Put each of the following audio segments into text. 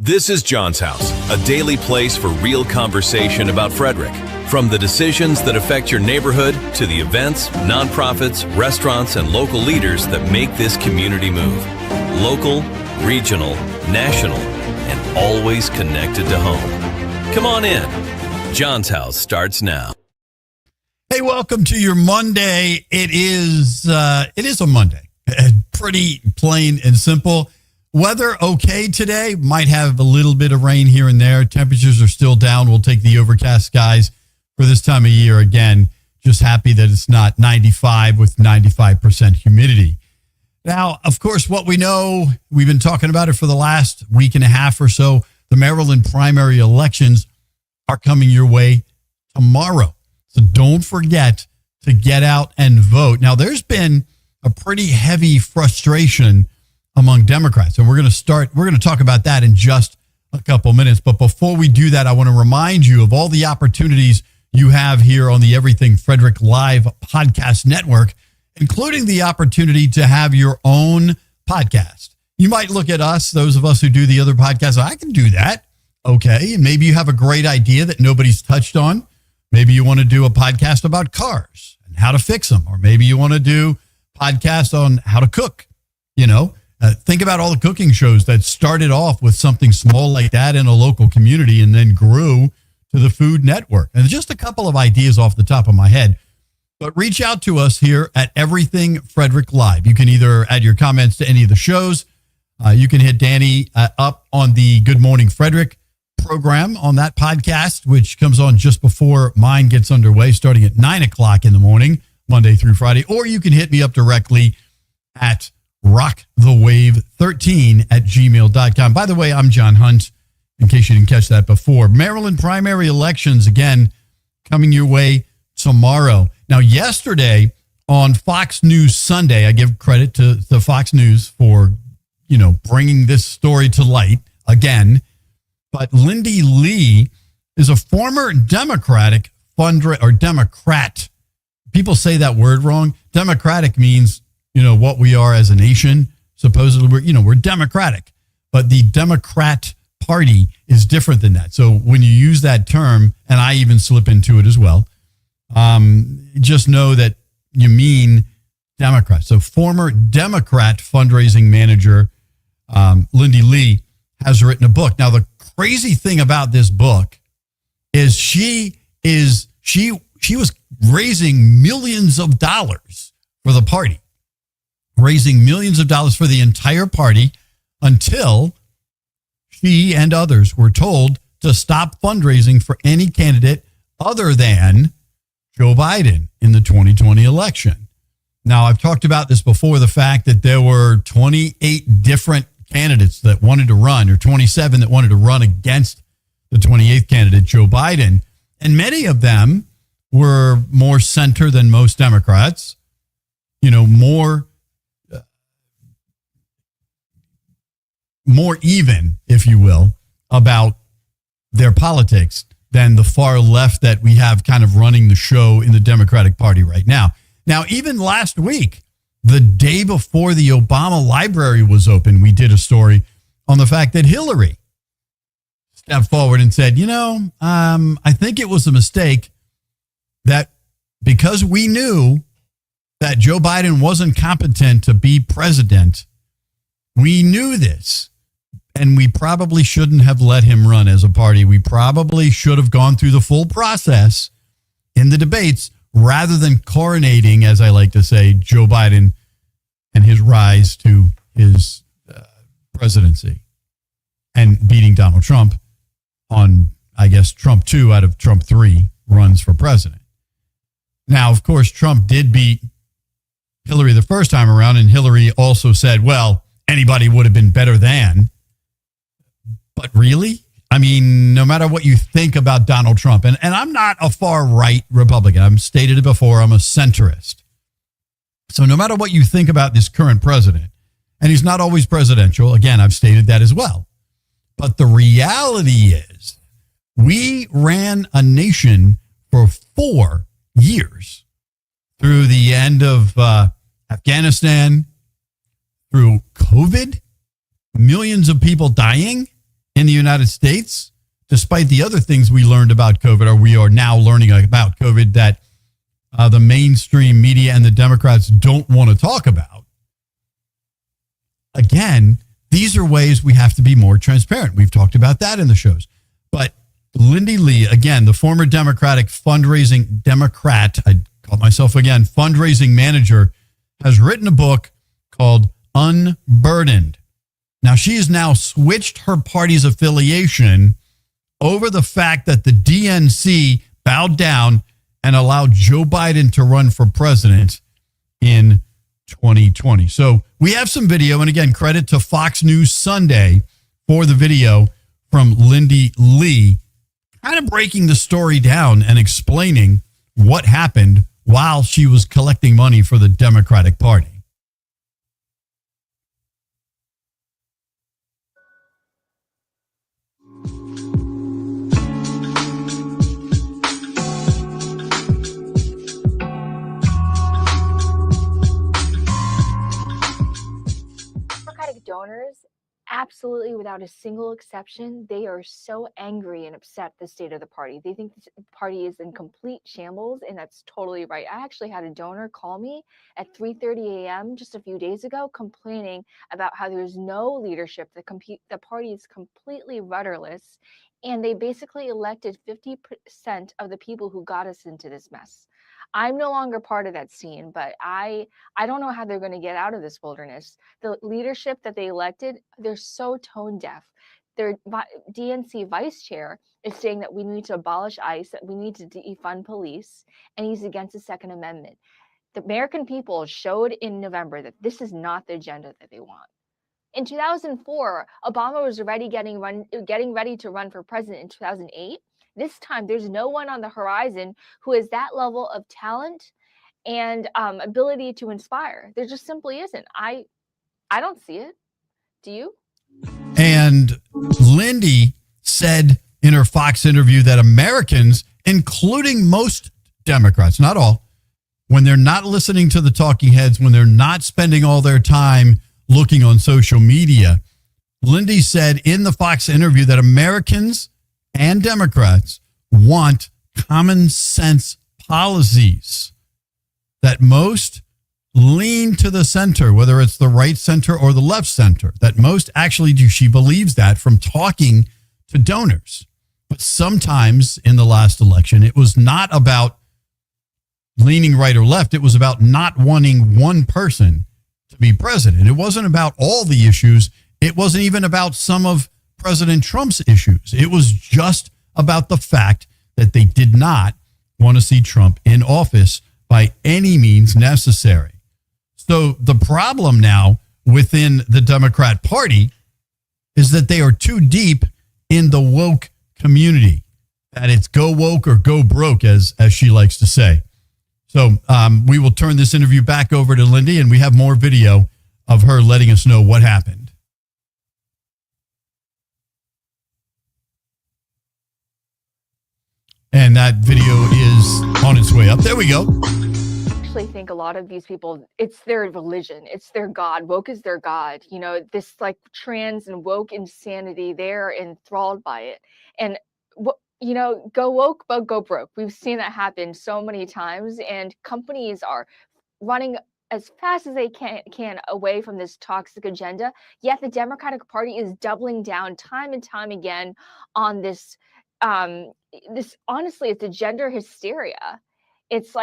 This is John's House, a daily place for real conversation about Frederick. From the decisions that affect your neighborhood to the events, nonprofits, restaurants, and local leaders that make this community move. Local, regional, national, and always connected to home. Come on in. John's House starts now. Hey, welcome to your Monday. It is a Monday. Pretty plain and simple. Weather okay today. Might have a little bit of rain here and there. Temperatures are still down. We'll take the overcast skies for this time of year again. Just happy that it's not 95 with 95% humidity. Now, of course, what we know, we've been talking about it for the last week and a half or so. The Maryland primary elections are coming your way tomorrow. So don't forget to get out and vote. Now, there's been a pretty heavy frustration among Democrats. And we're going to talk about that in just a couple minutes. But before we do that, I want to remind you of all the opportunities you have here on the Everything Frederick Live podcast network, including the opportunity to have your own podcast. You might look at us, those of us who do the other podcasts, I can do that. Okay. And maybe you have a great idea that nobody's touched on. Maybe you want to do a podcast about cars and how to fix them. Or maybe you want to do podcasts on how to cook, think about all the cooking shows that started off with something small like that in a local community and then grew to the Food Network. And just a couple of ideas off the top of my head. But reach out to us here at Everything Frederick Live. You can either add your comments to any of the shows. You can hit Danny up on the Good Morning Frederick program on that podcast, which comes on just before mine gets underway, starting at 9 o'clock in the morning, Monday through Friday. Or you can hit me up directly at rockthewave13@gmail.com. By the way, I'm John Hunt, in case you didn't catch that before. Maryland primary elections, again, coming your way tomorrow. Now, yesterday on Fox News Sunday, I give credit to Fox News for, bringing this story to light again. But Lindy Lee is a former Democrat. People say that word wrong. Democratic means what we are as a nation. Supposedly, we're Democratic, but the Democrat Party is different than that. So when you use that term, and I even slip into it as well, just know that you mean Democrat. So former Democrat fundraising manager, Lindy Lee, has written a book. Now, the crazy thing about this book is she was raising millions of dollars for the party. Raising millions of dollars for the entire party until she and others were told to stop fundraising for any candidate other than Joe Biden in the 2020 election. Now, I've talked about this before, the fact that there were 28 different candidates that wanted to run, or 27 that wanted to run against the 28th candidate, Joe Biden. And many of them were more center than most Democrats, more even, if you will, about their politics than the far left that we have kind of running the show in the Democratic Party right now. Now, even last week, the day before the Obama Library was open, we did a story on the fact that Hillary stepped forward and said, I think it was a mistake that because we knew that Joe Biden wasn't competent to be president, we knew this. And we probably shouldn't have let him run as a party. We probably should have gone through the full process in the debates rather than coronating, as I like to say, Joe Biden and his rise to his presidency and beating Donald Trump on I guess, Trump 2 out of Trump 3 runs for president. Now, of course, Trump did beat Hillary the first time around, and Hillary also said, well, anybody would have been better than. But really? I mean, no matter what you think about Donald Trump, and I'm not a far right Republican. I've stated it before, I'm a centrist. So no matter what you think about this current president, and he's not always presidential, again, I've stated that as well. But the reality is, we ran a nation for 4 years through the end of Afghanistan, through COVID, millions of people dying in the United States, despite the other things we learned about COVID, or we are now learning about COVID, that the mainstream media and the Democrats don't want to talk about. Again, these are ways we have to be more transparent. We've talked about that in the shows. But Lindy Lee, again, the former Democratic fundraising manager, has written a book called Unburdened. Now, she has now switched her party's affiliation over the fact that the DNC bowed down and allowed Joe Biden to run for president in 2020. So we have some video, and again, credit to Fox News Sunday for the video from Lindy Lee, kind of breaking the story down and explaining what happened while she was collecting money for the Democratic Party. Donors, absolutely without a single exception, they are so angry and upset the state of the party. They think the party is in complete shambles, and that's totally right. I actually had a donor call me at 3:30 a.m. just a few days ago complaining about how there's no leadership. The party is completely rudderless, and they basically elected 50% of the people who got us into this mess. I'm no longer part of that scene, but I don't know how they're going to get out of this wilderness. The leadership that they elected, they're so tone deaf. Their DNC vice chair is saying that we need to abolish ICE, that we need to defund police, and he's against the Second Amendment. The American people showed in November that this is not the agenda that they want. In 2004, Obama was already getting ready to run for president in 2008. This time, there's no one on the horizon who has that level of talent and ability to inspire. There just simply isn't. I don't see it. Do you? And Lindy said in her Fox interview that Americans, including most Democrats, not all, when they're not listening to the talking heads, when they're not spending all their time looking on social media, Lindy said in the Fox interview that Americans and Democrats want common sense policies, that most lean to the center, whether it's the right center or the left center, that most actually do. She believes that from talking to donors. But sometimes in the last election, it was not about leaning right or left. It was about not wanting one person to be president. It wasn't about all the issues. It wasn't even about some of President Trump's issues. It was just about the fact that they did not want to see Trump in office by any means necessary. So the problem now within the Democrat Party is that they are too deep in the woke community, that it's go woke or go broke, as she likes to say. So we will turn this interview back over to Lindy, and we have more video of her letting us know what happened. And that video is on its way up. There we go. I actually think a lot of these people, it's their religion. It's their God. Woke is their God. You know, this like trans and woke insanity, they're enthralled by it. And, you know, go woke, but go broke. We've seen that happen so many times. And companies are running as fast as they can away from this toxic agenda. Yet the Democratic Party is doubling down time and time again on this honestly, it's a gender hysteria. It's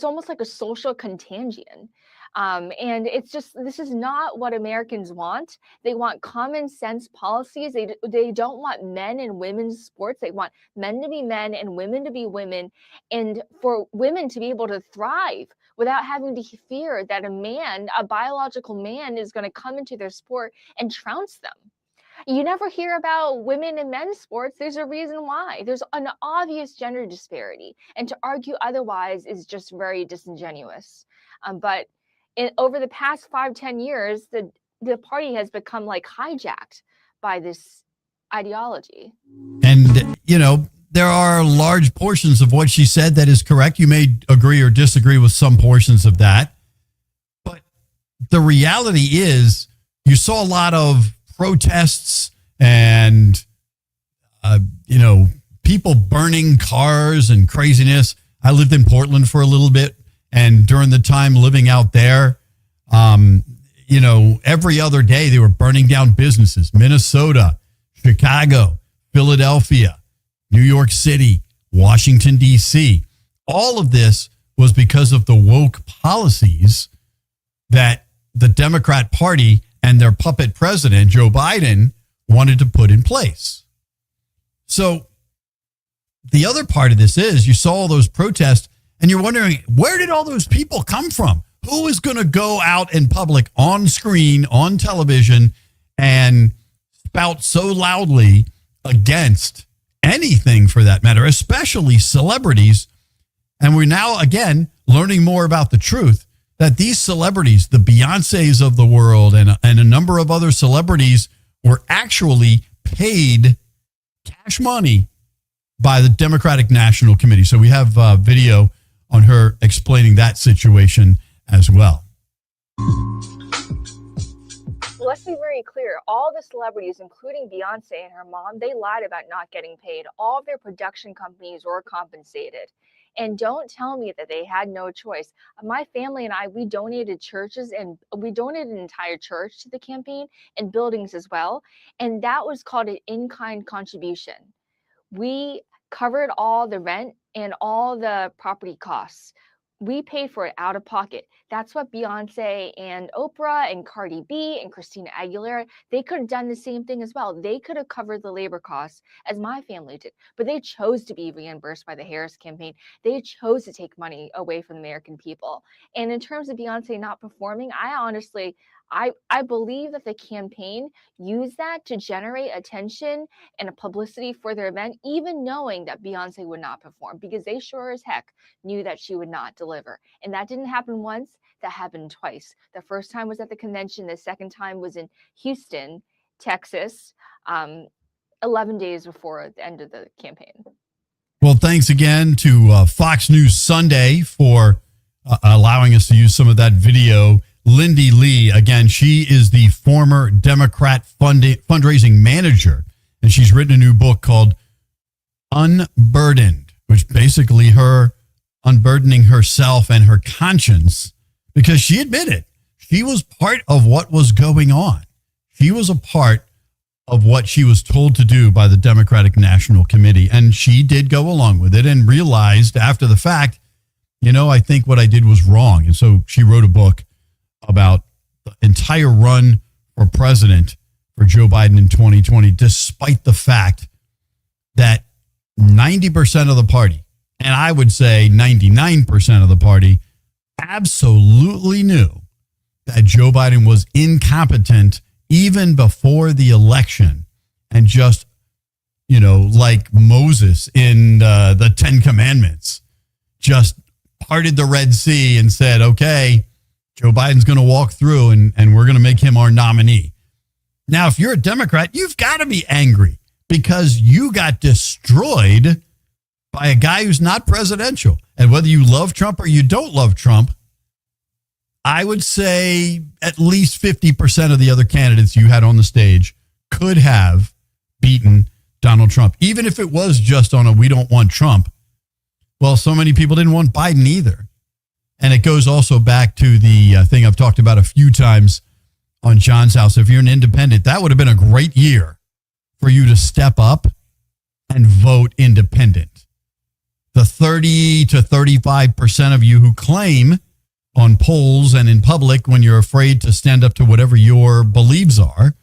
almost like a social contagion. And it's just, this is not what Americans want. They want common sense policies. They don't want men and women's sports. They want men to be men and women to be women, and for women to be able to thrive without having to fear that a biological man, is going to come into their sport and trounce them. You never hear about women and men's sports. There's a reason why. There's an obvious gender disparity, and to argue otherwise is just very disingenuous. But over the past 5-10 years, the party has become like hijacked by this ideology. And, there are large portions of what she said that is correct. You may agree or disagree with some portions of that. But the reality is, you saw a lot of protests and, people burning cars and craziness. I lived in Portland for a little bit. And during the time living out there, every other day they were burning down businesses. Minnesota, Chicago, Philadelphia, New York City, Washington, D.C. All of this was because of the woke policies that the Democrat Party and their puppet president, Joe Biden, wanted to put in place. So the other part of this is, you saw all those protests and you're wondering, where did all those people come from? Who is going to go out in public, on screen, on television, and spout so loudly against anything for that matter, especially celebrities? And we're now, again, learning more about the truth that these celebrities, the Beyoncés of the world and a number of other celebrities, were actually paid cash money by the Democratic National Committee. So we have video on her explaining that situation as well. Let's be very clear. All the celebrities, including Beyonce and her mom, they lied about not getting paid. All of their production companies were compensated. And don't tell me that they had no choice. My family and I, we donated churches, and we donated an entire church to the campaign and buildings as well. And that was called an in-kind contribution. We covered all the rent and all the property costs. We paid for it out of pocket. That's what Beyonce and Oprah and Cardi B and Christina Aguilera, they could have done the same thing as well. They could have covered the labor costs as my family did, but they chose to be reimbursed by the Harris campaign. They chose to take money away from the American people. And in terms of Beyonce not performing, I believe that the campaign used that to generate attention and a publicity for their event, even knowing that Beyonce would not perform, because they sure as heck knew that she would not deliver. And that didn't happen once, that happened twice. The first time was at the convention. The second time was in Houston, Texas, 11 days before the end of the campaign. Well, thanks again to Fox News Sunday for allowing us to use some of that video. Lindy Lee, again, she is the former Democrat fundraising manager, and she's written a new book called Unburdened, which basically her unburdening herself and her conscience, because she admitted she was part of what was going on. She was a part of what she was told to do by the Democratic National Committee, and she did go along with it and realized after the fact, I think what I did was wrong. And so she wrote a book about the entire run for president for Joe Biden in 2020, despite the fact that 90% of the party, and I would say 99% of the party, absolutely knew that Joe Biden was incompetent even before the election, and just, like Moses in the Ten Commandments, just parted the Red Sea and said, okay, Joe Biden's going to walk through and we're going to make him our nominee. Now, if you're a Democrat, you've got to be angry because you got destroyed by a guy who's not presidential. And whether you love Trump or you don't love Trump, I would say at least 50% of the other candidates you had on the stage could have beaten Donald Trump, even if it was just on a we don't want Trump. Well, so many people didn't want Biden either. And it goes also back to the thing I've talked about a few times on John's House. If you're an independent, that would have been a great year for you to step up and vote independent. The 30 to 35% of you who claim on polls and in public when you're afraid to stand up to whatever your beliefs are,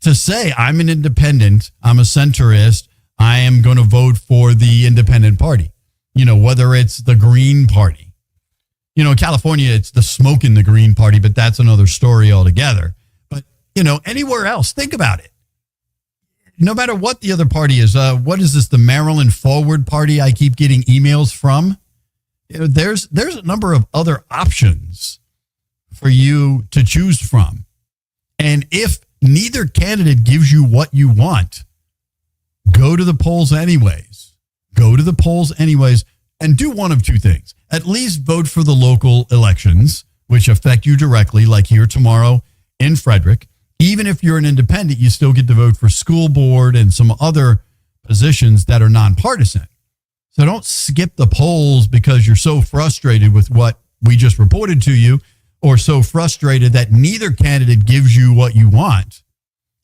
to say, I'm an independent, I'm a centrist, I am going to vote for the independent party. Whether it's the Green Party. In California, it's the smoke in the Green Party, but that's another story altogether. But, anywhere else, think about it. No matter what the other party is, what is this, the Maryland Forward Party I keep getting emails from? There's a number of other options for you to choose from. And if neither candidate gives you what you want, go to the polls anyways. Go to the polls anyways and do one of two things. At least vote for the local elections, which affect you directly, like here tomorrow in Frederick. Even if you're an independent, you still get to vote for school board and some other positions that are nonpartisan. So don't skip the polls because you're so frustrated with what we just reported to you, or so frustrated that neither candidate gives you what you want.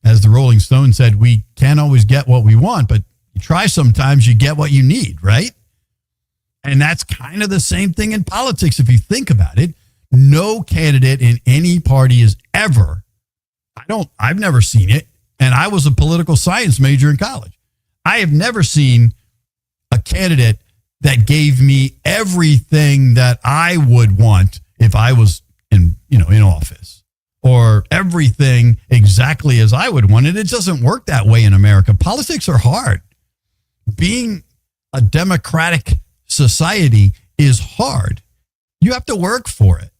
As the Rolling Stone said, we can't always get what we want, but you try sometimes, you get what you need, right? And that's kind of the same thing in politics if you think about it. No candidate in any party is ever, I've never seen it, and I was a political science major in college. I have never seen a candidate that gave me everything that I would want if I was in office, or everything exactly as I would want it. It doesn't work that way in America. Politics are hard. Being a democratic society is hard. You have to work for it.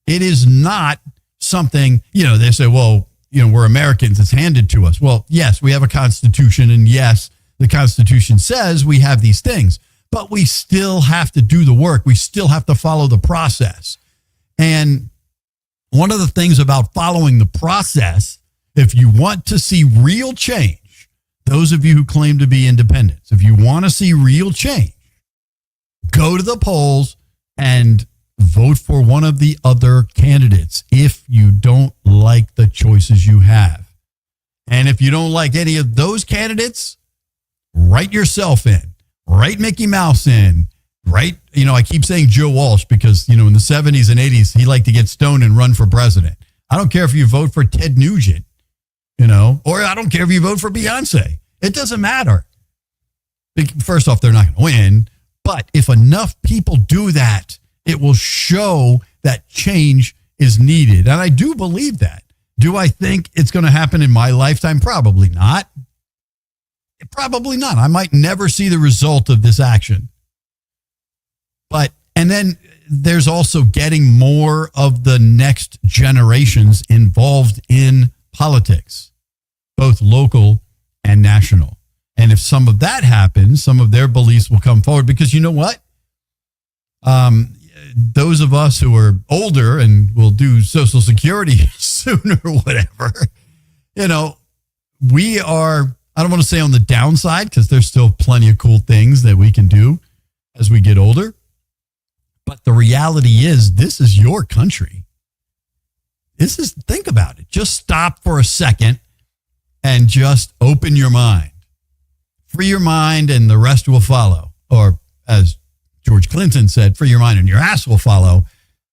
It is not something, they say, well, we're Americans, it's handed to us. Well, yes, we have a constitution, and yes, the Constitution says we have these things, but we still have to do the work. We still have to follow the process. And one of the things about following the process, if you want to see real change, those of you who claim to be independents, if you want to see real change, go to the polls and vote for one of the other candidates if you don't like the choices you have. And if you don't like any of those candidates, write yourself in, write Mickey Mouse in, write, I keep saying Joe Walsh because, in the 70s and 80s, he liked to get stoned and run for president. I don't care if you vote for Ted Nugent, or I don't care if you vote for Beyonce. It doesn't matter. First off, they're not going to win. But if enough people do that, it will show that change is needed. And I do believe that. Do I think it's going to happen in my lifetime? Probably not. Probably not. I might never see the result of this action. And then there's also getting more of the next generations involved in politics, both local and national. And if some of that happens, some of their beliefs will come forward, because you know what? Those of us who are older and will do Social Security soon or whatever, we are, I don't want to say on the downside, because there's still plenty of cool things that we can do as we get older. But the reality is, this is your country. Think about it. Just stop for a second and just open your mind. Free your mind and the rest will follow. Or as George Clinton said, free your mind and your ass will follow.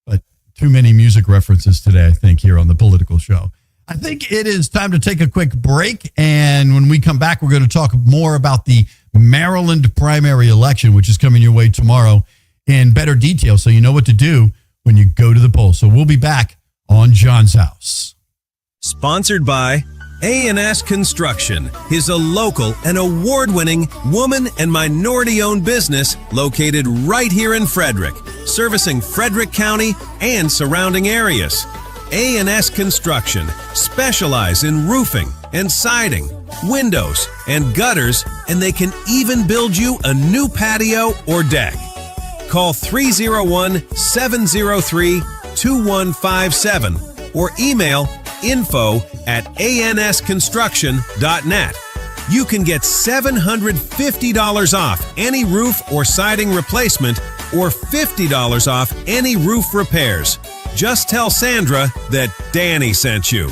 But too many music references today, I think, here on the Political Show. I think it is time to take a quick break. And when we come back, we're going to talk more about the Maryland primary election, which is coming your way tomorrow, in better detail, so you know what to do when you go to the polls. So we'll be back on John's House. Sponsored by A&S Construction is a local and award-winning woman and minority-owned business located right here in Frederick, servicing Frederick County and surrounding areas. A&S Construction specialize in roofing and siding, windows and gutters, and they can even build you a new patio or deck. Call 301-703-2157 or email info@ansconstruction.net. You can get $750 off any roof or siding replacement, or $50 off any roof repairs. Just tell Sandra that Danny sent you.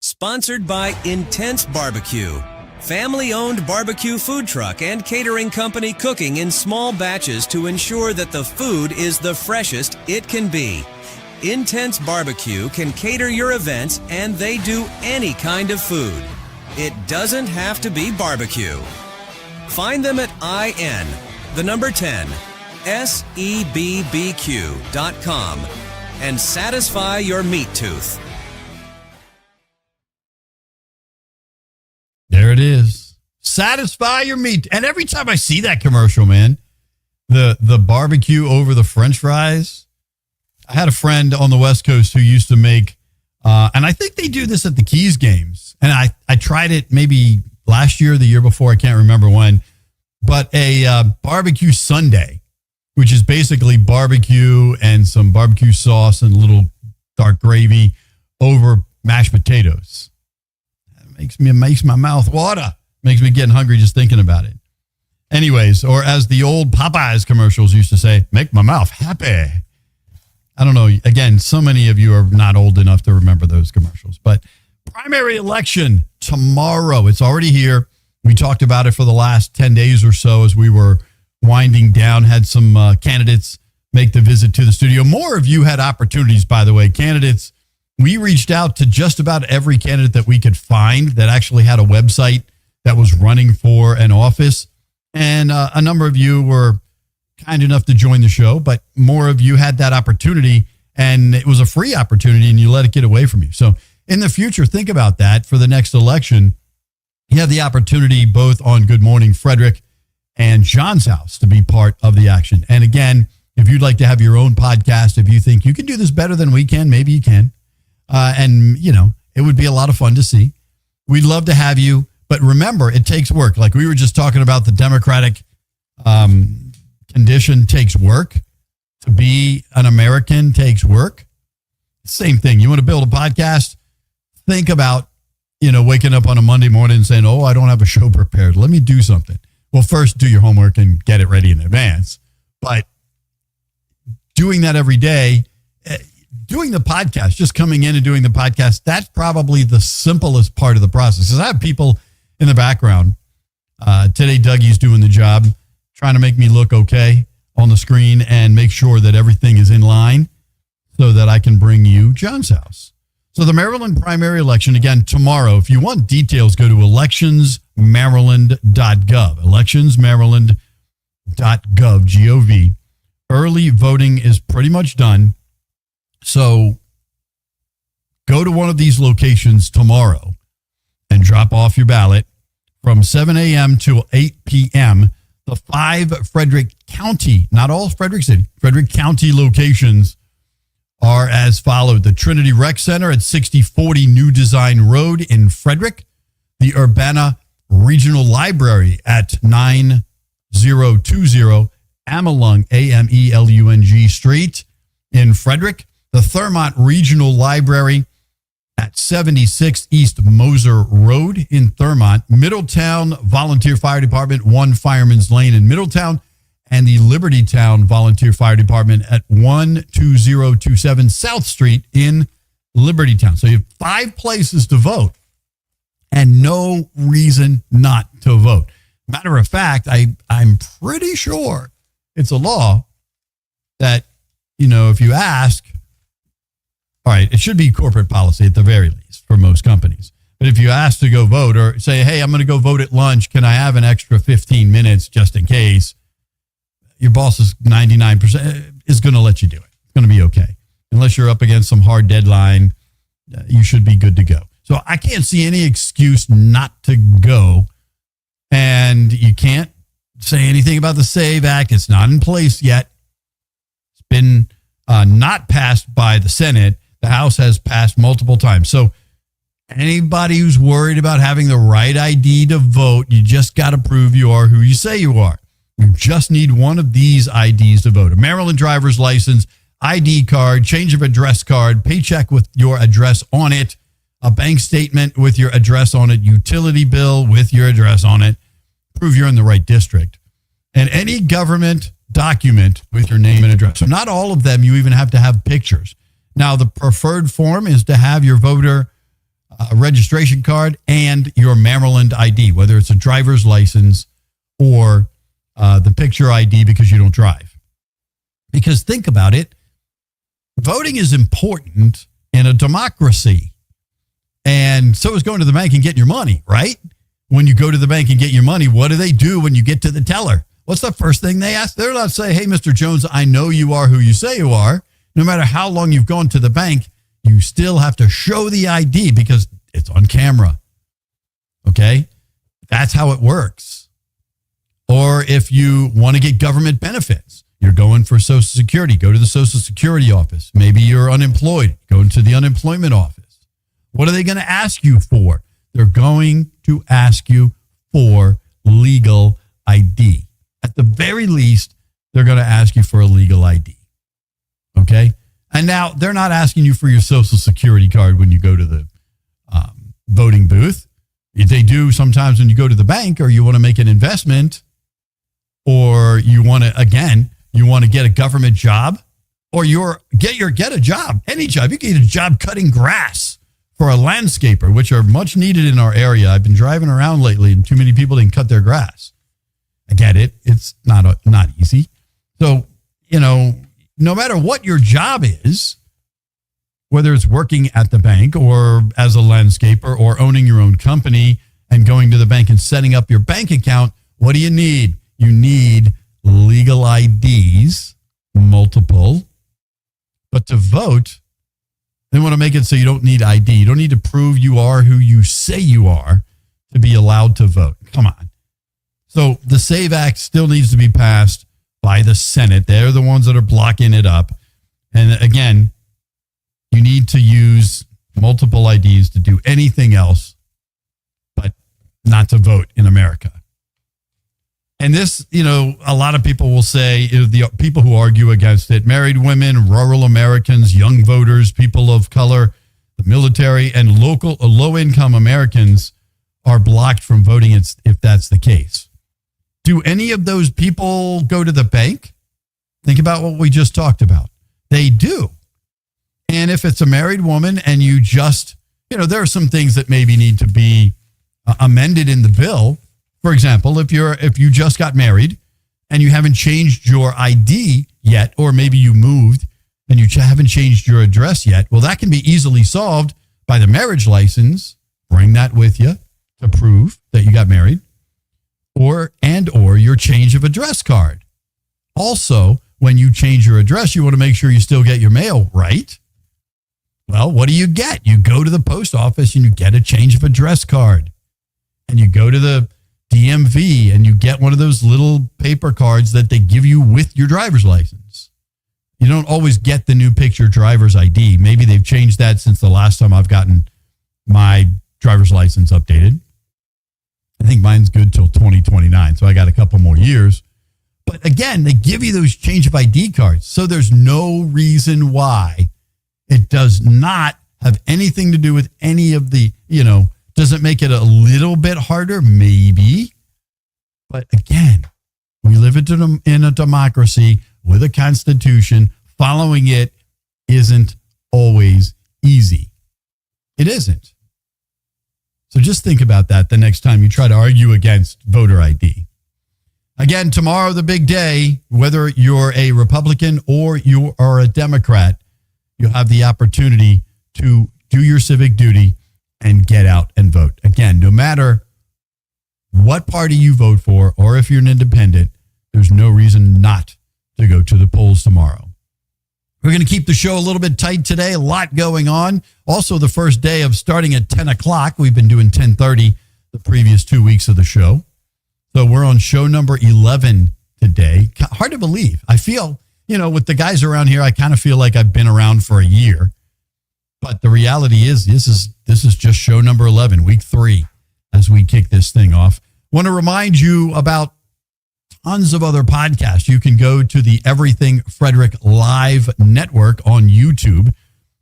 Sponsored by Intense Barbecue. Family-owned barbecue food truck and catering company cooking in small batches to ensure that the food is the freshest it can be. Intense Barbecue can cater your events, and they do any kind of food. It doesn't have to be barbecue. Find them at SEBBQ.com and satisfy your meat tooth. There it is. Satisfy your meat. And every time I see that commercial, man, the barbecue over the French fries. I had a friend on the West Coast who used to make, and I think they do this at the Keys games. And I tried it maybe last year or the year before. I can't remember when. But a barbecue sundae, which is basically barbecue and some barbecue sauce and a little dark gravy over mashed potatoes. It makes my mouth water. Makes me getting hungry just thinking about it. Anyways, or as the old Popeyes commercials used to say, make my mouth happy. I don't know. Again, so many of you are not old enough to remember those commercials. But primary election tomorrow. It's already here. We talked about it for the last 10 days or so as we were winding down, had some candidates make the visit to the studio. More of you had opportunities, by the way. Candidates, we reached out to just about every candidate that we could find that actually had a website that was running for an office. And a number of you were kind enough to join the show, but more of you had that opportunity, and it was a free opportunity, and you let it get away from you. So in the future, think about that for the next election. You have the opportunity both on Good Morning Frederick and John's House to be part of the action. And again, if you'd like to have your own podcast, if you think you can do this better than we can, maybe you can. And, you know, it would be a lot of fun to see. We'd love to have you. But remember, it takes work. Like we were just talking about, the Democratic condition takes work. To be an American takes work. Same thing. You want to build a podcast? Think about, you know, waking up on a Monday morning and saying, oh, I don't have a show prepared. Let me do something. Well, first do your homework and get it ready in advance. But doing that every day, doing the podcast, just coming in and doing the podcast, that's probably the simplest part of the process. Because I have people in the background. Today, Dougie's doing the job, trying to make me look okay on the screen and make sure that everything is in line so that I can bring you John's House. So the Maryland primary election, again, tomorrow. If you want details, go to electionsmaryland.gov. Electionsmaryland.gov, G-O-V. Early voting is pretty much done. So go to one of these locations tomorrow and drop off your ballot from 7 a.m. to 8 p.m. The 5 Frederick County, not all Frederick City, Frederick County locations are as followed. The Trinity Rec Center at 6040 New Design Road in Frederick. The Urbana Regional Library at 9020 Amelung, A-M-E-L-U-N-G Street in Frederick. The Thurmont Regional Library at 76 East Moser Road in Thurmont. Middletown Volunteer Fire Department, 1 Fireman's Lane in Middletown. And the Libertytown Volunteer Fire Department at 12027 South Street in Libertytown. So you have 5 places to vote and no reason not to vote. Matter of fact, I'm pretty sure it's a law that, you know, if you ask, all right, it should be corporate policy at the very least for most companies. But if you ask to go vote or say, hey, I'm going to go vote at lunch, can I have an extra 15 minutes just in case? Your boss is 99% is going to let you do it. It's going to be okay. Unless you're up against some hard deadline, you should be good to go. So I can't see any excuse not to go. And you can't say anything about the SAVE Act. It's not in place yet. It's been not passed by the Senate. The House has passed multiple times. So anybody who's worried about having the right ID to vote, you just got to prove you are who you say you are. You just need one of these IDs to vote. A Maryland driver's license, ID card, change of address card, paycheck with your address on it, a bank statement with your address on it, utility bill with your address on it, prove you're in the right district, and any government document with your name and address. So not all of them, you even have to have pictures. Now, the preferred form is to have your voter registration card and your Maryland ID, whether it's a driver's license or the picture ID because you don't drive. Because think about it, voting is important in a democracy. And so is going to the bank and getting your money, right? When you go to the bank and get your money, what do they do when you get to the teller? What's the first thing they ask? They're not saying, hey, Mr. Jones, I know you are who you say you are. No matter how long you've gone to the bank, you still have to show the ID because it's on camera. Okay? That's how it works. Or if you want to get government benefits, you're going for Social Security, go to the Social Security office. Maybe you're unemployed, go into the unemployment office. What are they going to ask you for? They're going to ask you for legal ID. At the very least, they're going to ask you for a legal ID. Okay? And now they're not asking you for your Social Security card when you go to the voting booth. If they do sometimes when you go to the bank or you want to make an investment or you want to, you want to get a government job or get a job, any job. You can get a job cutting grass for a landscaper, which are much needed in our area. I've been driving around lately and too many people didn't cut their grass. I get it. It's not easy. So, no matter what your job is, whether it's working at the bank or as a landscaper or owning your own company and going to the bank and setting up your bank account, what do you need? You need legal IDs, multiple. But to vote, they want to make it so you don't need ID. You don't need to prove you are who you say you are to be allowed to vote. Come on. So the SAVE Act still needs to be passed by the Senate. They're the ones that are blocking it up. And again, you need to use multiple IDs to do anything else, but not to vote in America. And this, a lot of people will say, the people who argue against it, married women, rural Americans, young voters, people of color, the military, and low-income Americans are blocked from voting if that's the case. Do any of those people go to the bank? Think about what we just talked about. They do. And if it's a married woman and you just, there are some things that maybe need to be amended in the bill. For example, if you just got married and you haven't changed your ID yet, or maybe you moved and you haven't changed your address yet, well, that can be easily solved by the marriage license. Bring that with you to prove that you got married, or your change of address card. Also, when you change your address, you want to make sure you still get your mail right. Well, what do you get? You go to the post office and you get a change of address card. And you go to the DMV and you get one of those little paper cards that they give you with your driver's license. You don't always get the new picture driver's ID. Maybe they've changed that since the last time I've gotten my driver's license updated. I think mine's good till 2029, so I got a couple more years. But again, they give you those change of ID cards. So there's no reason why it does not have anything to do with any of the, does it make it a little bit harder? Maybe. But again, we live in a democracy with a constitution. Following it isn't always easy. It isn't. So just think about that the next time you try to argue against voter ID. Again, tomorrow, the big day, whether you're a Republican or you are a Democrat, you'll have the opportunity to do your civic duty and get out and vote. Again, no matter what party you vote for, or if you're an independent, there's no reason not to go to the polls tomorrow. We're going to keep the show a little bit tight today. A lot going on. Also, the first day of starting at 10 o'clock. We've been doing 10:30 the previous 2 weeks of the show. So we're on show number 11 today. Hard to believe. I feel, with the guys around here, I kind of feel like I've been around for a year. But the reality is this is just show number 11, week 3, as we kick this thing off. Want to remind you about tons of other podcasts. You can go to the Everything Frederick Live Network on YouTube,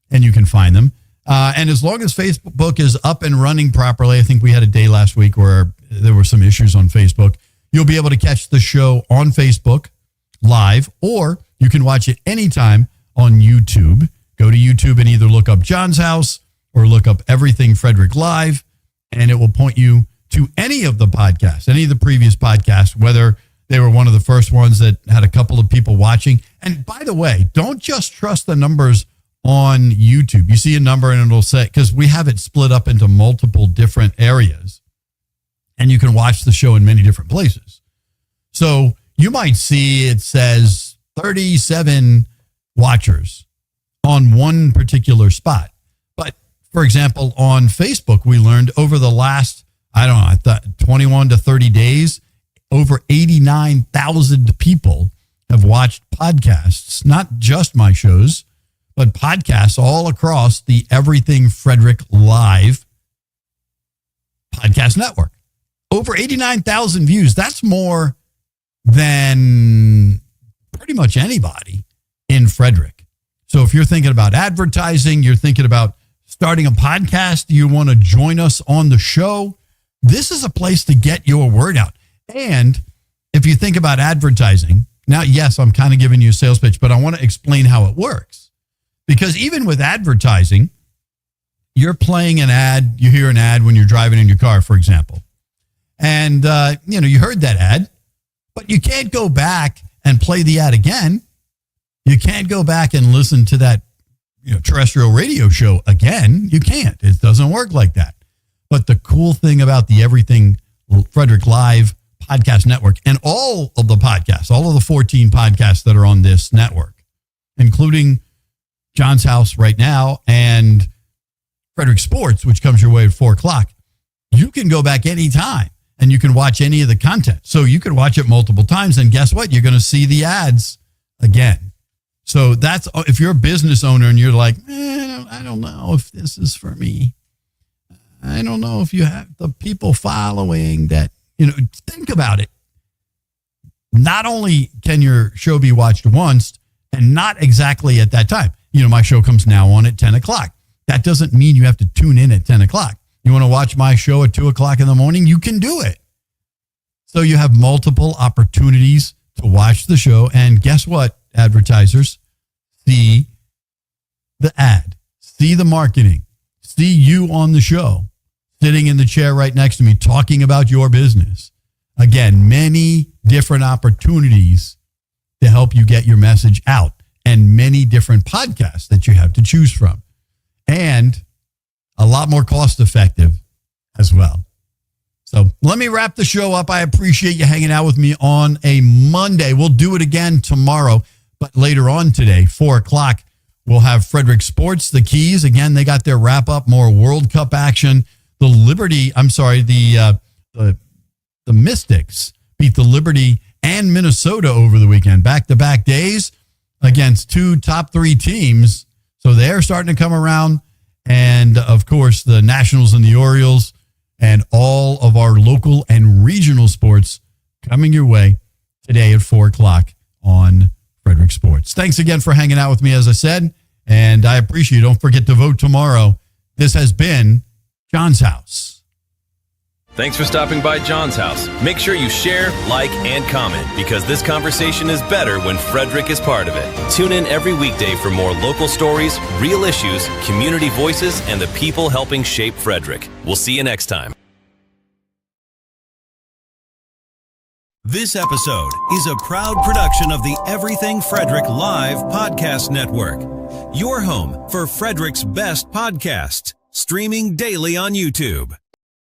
and you can find them. And as long as Facebook is up and running properly, I think we had a day last week where there were some issues on Facebook, you'll be able to catch the show on Facebook live, or you can watch it anytime on YouTube. Go to YouTube and either look up John's House or look up Everything Frederick Live, and it will point you to any of the podcasts, any of the previous podcasts, whether they were one of the first ones that had a couple of people watching. And by the way, don't just trust the numbers on YouTube. You see a number and it'll say, because we have it split up into multiple different areas, and you can watch the show in many different places. So you might see it says 37 watchers on one particular spot. But for example, on Facebook, we learned over the last, 21 to 30 days, over 89,000 people have watched podcasts, not just my shows, but podcasts all across the Everything Frederick Live podcast network. Over 89,000 views. That's more than pretty much anybody in Frederick. So if you're thinking about advertising, you're thinking about starting a podcast, you want to join us on the show, this is a place to get your word out. And if you think about advertising, now, yes, I'm kind of giving you a sales pitch, but I want to explain how it works. Because even with advertising, you're playing an ad, you hear an ad when you're driving in your car, for example. And, you heard that ad, but you can't go back and play the ad again. You can't go back and listen to that terrestrial radio show again. You can't. It doesn't work like that. But the cool thing about the Everything Frederick Live podcast network and all of the podcasts, all of the 14 podcasts that are on this network, including John's House right now and Frederick Sports, which comes your way at 4:00, you can go back anytime and you can watch any of the content. So you can watch it multiple times, and guess what? You're going to see the ads again. So that's, if you're a business owner and you're like, I don't know if this is for me. I don't know if you have the people following that, think about it. Not only can your show be watched once and not exactly at that time. My show comes now on at 10 o'clock. That doesn't mean you have to tune in at 10 o'clock. You want to watch my show at 2 o'clock in the morning? You can do it. So you have multiple opportunities to watch the show. And guess what, advertisers? See the ad, see the marketing, see you on the show, sitting in the chair right next to me, talking about your business. Again, many different opportunities to help you get your message out, and many different podcasts that you have to choose from, and a lot more cost effective as well. So let me wrap the show up. I appreciate you hanging out with me on a Monday. We'll do it again tomorrow, but later on today, 4:00, we'll have Frederick Sports, the Keys. Again, they got their wrap up, more World Cup action. The Mystics beat the Liberty and Minnesota over the weekend, back-to-back days against two top 3 teams. So they're starting to come around. And, of course, the Nationals and the Orioles and all of our local and regional sports coming your way today at 4:00 on Frederick Sports. Thanks again for hanging out with me, as I said, and I appreciate you. Don't forget to vote tomorrow. This has been John's House. Thanks for stopping by John's House. Make sure you share, like, and comment, because this conversation is better when Frederick is part of it. Tune in every weekday for more local stories, real issues, community voices, and the people helping shape Frederick. We'll see you next time. This episode is a proud production of the Everything Frederick Live Podcast Network. Your home for Frederick's best podcasts, streaming daily on YouTube.